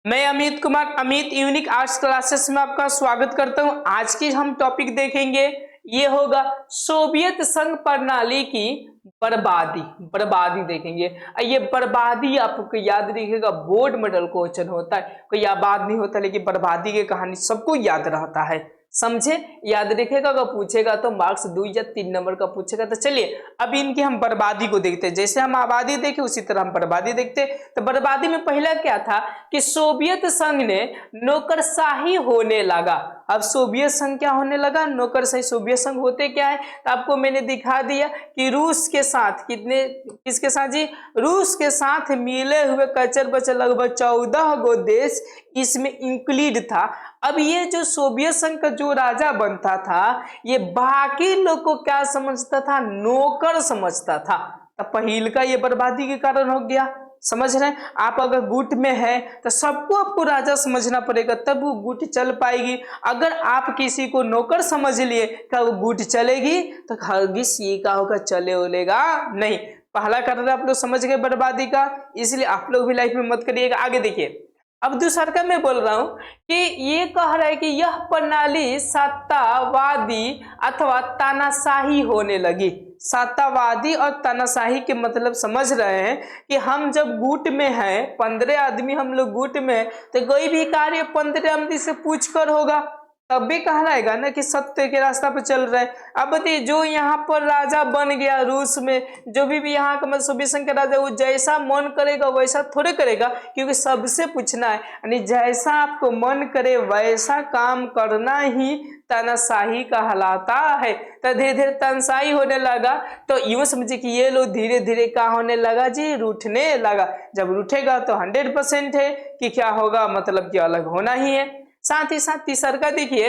मैं Amit Kumar Amit unique arts classes में आपका स्वागत करता हूं। आज की हम टॉपिक देखेंगे, ये होगा सोवियत संघ प्रणाली की बर्बादी। बर्बादी देखेंगे। ये बर्बादी आपको याद रखिएगा, बोर्ड मॉडल क्वेश्चन होता है, कोई याद नहीं होता, लेकिन बर्बादी की कहानी सबको याद रहता है। समझे, याद रखेगा। अगर पूछेगा तो मार्क्स 2 या 3 नंबर का पूछेगा। तो चलिए अब इनकी हम बर्बादी को देखते हैं। जैसे हम आबादी देखे उसी तरह हम बर्बादी देखते हैं। तो बर्बादी में पहला क्या था कि सोवियत संघ ने नौकरशाही होने लगा। अब सोवियत संघ क्या होने लगा? नौकरशाही। सोवियत संघ होते क्या है तो आपको मैंने दिखा दिया कि रूस के साथ किसके साथ जी? रूस के साथ मिले हुए कचर बचर लगभग 14 गो देश इसमें इंक्लूड था। अब ये जो सोवियत संघ का जो राजा बनता था, ये बाकी लोग को क्या समझता था? नौकर समझता था। तो पहिल का ये बर्बादी के कारण हो गया। समझ रहे हैं? आप अगर गुट में है तो सबको आपको राजा समझना पड़ेगा, तब वो गुट चल पाएगी। अगर आप किसी को नौकर समझ लिए क्या वो गुट चलेगी? तो हरगिज ये का होगा, चले उलेगा नहीं। पहला कारण आप लोग समझ गए बर्बादी का, इसलिए आप लोग भी लाइफ में मत करिएगा। आगे देखिए, अब दूसरा का मैं बोल रहा हूं कि ये कह रहा है कि यह प्रणाली सत्तावादी अथवा तानाशाही होने लगी। सत्तावादी और तानाशाही के मतलब समझ रहे हैं कि हम जब गुट में हैं, 15 आदमी हम लोग गुट में हैं, तो कोई भी कार्य 15 आदमी से पूछ कर होगा, तब भी कहलाएगा ना कि सत्य के रास्ता पर चल रहे हैं। अब बताइए, जो यहाँ पर राजा बन गया रूस में, जो भी यहाँ का मतलब सोवियत संघ का राजा, वो जैसा मन करेगा वैसा थोड़े करेगा, क्योंकि सबसे पूछना है। यानी जैसा आपको मन करे वैसा काम करना ही तानाशाही कहलाता है। तो धीरे धीरे तानाशाही होने लगा। तो यूं समझिए कि ये लोग धीरे धीरे क्या होने लगा जी? रूठने लगा। जब रूठेगा तो 100% है कि क्या होगा, मतलब कि अलग होना ही है। साथ ही साथ तीसरा का देखिए,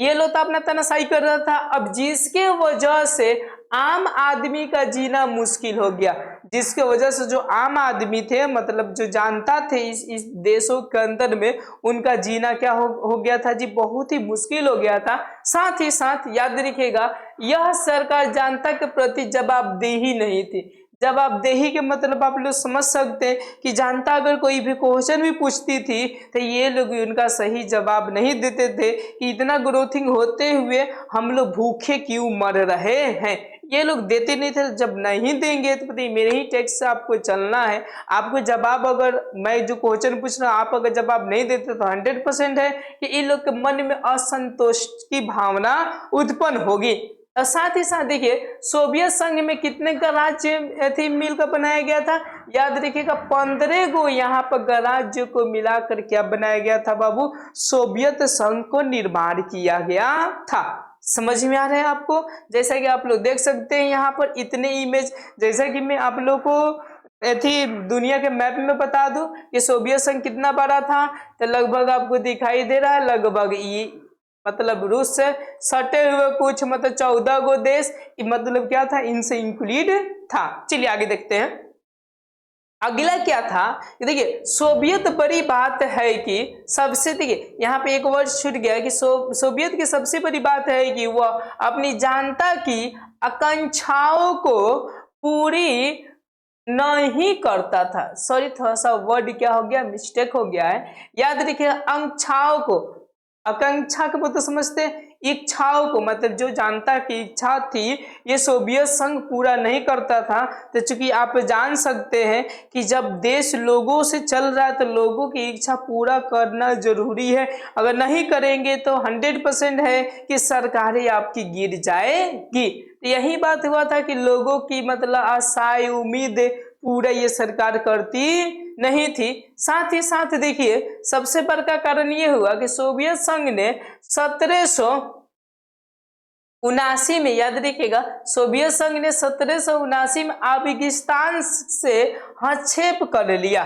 ये लोग तो अपना तानाशाही कर रहा था। अब जिसके वजह से आम आदमी का जीना मुश्किल हो गया, जिसके वजह से जो आम आदमी थे, मतलब जो जानता थे इस देशों के अंदर में, उनका जीना क्या हो गया था जी? बहुत ही मुश्किल हो गया था। साथ ही साथ याद रखिएगा, यह सरकार जनता के प्रति जवाबदेही नहीं थी। जवाबदेही के मतलब आप लोग समझ सकते हैं कि जनता अगर कोई भी क्वेश्चन भी पूछती थी तो ये लोग उनका सही जवाब नहीं देते थे कि इतना ग्रोथिंग होते हुए हम लोग भूखे क्यों मर रहे हैं, ये लोग देते नहीं थे। जब नहीं देंगे तो पता मेरे ही टैक्स से आपको चलना है। आपको जवाब, अगर मैं जो क्वेश्चन पूछ रहा हूँ आप अगर जवाब नहीं देते तो 100% है कि इन लोग के मन में असंतोष की भावना उत्पन्न होगी। और साथ ही साथ देखिए, सोवियत संघ में कितने गणराज्य थी मिलकर बनाया गया था? याद रखिएगा, 15 गो यहाँ पर गणराज्य को मिलाकर क्या बनाया गया था बाबू? सोवियत संघ को निर्माण किया गया था। समझ में आ रहा है आपको? जैसा कि आप लोग देख सकते हैं यहाँ पर इतने इमेज, जैसा कि मैं आप लोग को थी दुनिया के मैप में बता दूं कि सोवियत संघ कितना बड़ा था, तो लगभग आपको दिखाई दे रहा है, लगभग ये मतलब रूस से सटे हुए कुछ मतलब 14 गो देश, मतलब क्या था? इनसे इंक्लूड था। चलिए आगे देखते हैं। अगला क्या था? देखिए, सोवियत बड़ी बात है कि सबसे, देखिए यहाँ पे एक वर्ड छूट गया कि सोवियत की सबसे बड़ी बात है कि वह अपनी जनता की आकांक्षाओं को पूरी नहीं करता था। सॉरी, थोड़ा सा वर्ड क्या हो गया, मिस्टेक हो गया है। याद रखिए, आकांक्षाओं को, आकांक्षा के मतलब समझते, इच्छाओं को, मतलब जो जनता की इच्छा थी ये सोवियत संघ पूरा नहीं करता था। तो चूंकि आप जान सकते हैं कि जब देश लोगों से चल रहा है तो लोगों की इच्छा पूरा करना जरूरी है। अगर नहीं करेंगे तो 100% है कि सरकारें आपकी गिर जाएगी। तो यही बात हुआ था कि लोगों की मतलब आशाएं, उम्मीद पूरा ये सरकार करती नहीं थी। साथ ही साथ देखिए, सबसे बड़ा कारण ये हुआ कि सोवियत संघ ने 1779 में, याद रखिएगा, सोवियत संघ ने 1779 में अफगानिस्तान से हस्तक्षेप कर लिया।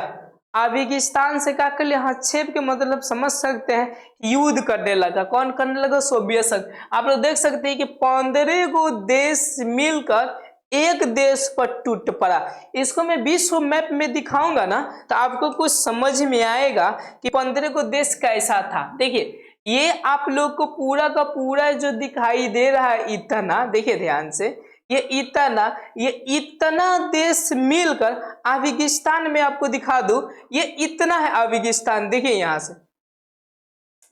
अफगानिस्तान से क्या कर लिया? हस्तक्षेप के मतलब समझ सकते हैं, युद्ध करने लगा। कौन करने लगा? सोवियत संघ। आप लोग देख सकते हैं कि 15 गो देश मिलकर एक देश पर टूट पड़ा। इसको मैं विश्व मैप में दिखाऊंगा ना तो आपको कुछ समझ में आएगा कि 15 को देश कैसा था। देखिए, ये आप लोग को पूरा का पूरा जो दिखाई दे रहा है इतना, देखिए ध्यान से, ये इतना देश मिलकर अफगानिस्तान में आपको दिखा दूं, ये इतना है अफगानिस्तान। देखिए यहां से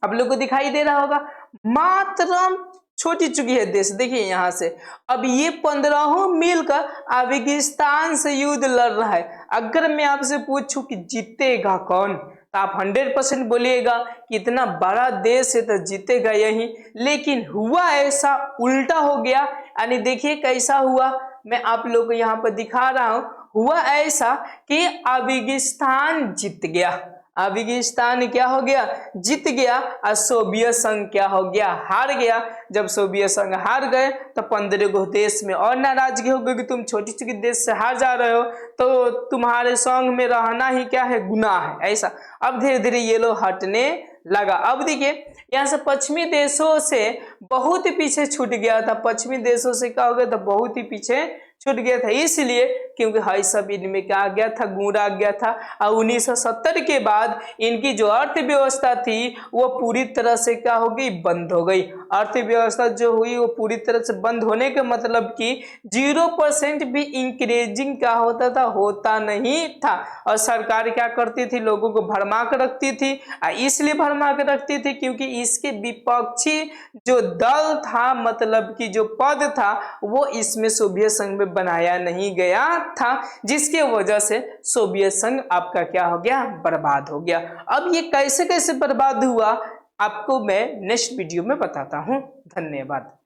आप लोग को दिखाई दे रहा होगा, मात्र छोटी चुकी है देश। देखिए यहां से अब ये 15 मिलकर अफगानिस्तान से युद्ध लड़ रहा है। अगर मैं आपसे पूछूं कि जीतेगा कौन, तो आप 100% बोलिएगा कि इतना बड़ा देश है तो जीतेगा यही। लेकिन हुआ ऐसा, उल्टा हो गया। यानी देखिए कैसा हुआ, मैं आप लोग को यहाँ पर दिखा रहा हूं। हुआ ऐसा कि अफगानिस्तान जीत गया। अफगानिस्तान क्या हो गया, जीत गया। और सोवियत संघ क्या हो गया, हार गया। जब सोवियत संघ हार गए तो 15 गो देश में और नाराजगी हो गई कि तुम छोटी सी देश से हार जा रहे हो, तो तुम्हारे संघ में रहना ही क्या है, गुनाह है, ऐसा। अब धीरे धीरे ये लोग हटने लगा। अब देखिए यहाँ से पश्चिमी देशों से बहुत ही पीछे छूट गया था। पश्चिमी देशों से क्या हो गया था, बहुत ही पीछे छूट गया था, इसलिए क्योंकि हाई सब इनमें क्या आ गया था, गुड़ आ गया था। और 1970 के बाद इनकी जो अर्थव्यवस्था थी वो पूरी तरह से क्या हो गई, बंद हो गई। अर्थव्यवस्था जो हुई वो पूरी तरह से बंद होने का मतलब कि 0% भी इंक्रीजिंग क्या होता था, होता नहीं था। और सरकार क्या करती थी, लोगों को भरमा कर रखती थी। इसलिए भरमा कर रखती थी क्योंकि इसके विपक्षी जो दल था, मतलब कि जो पद था, वो इसमें सोवियत संघ में बनाया नहीं गया था, जिसके वजह से सोवियत संघ आपका क्या हो गया, बर्बाद हो गया। अब ये कैसे कैसे बर्बाद हुआ आपको मैं नेक्स्ट वीडियो में बताता हूं। धन्यवाद।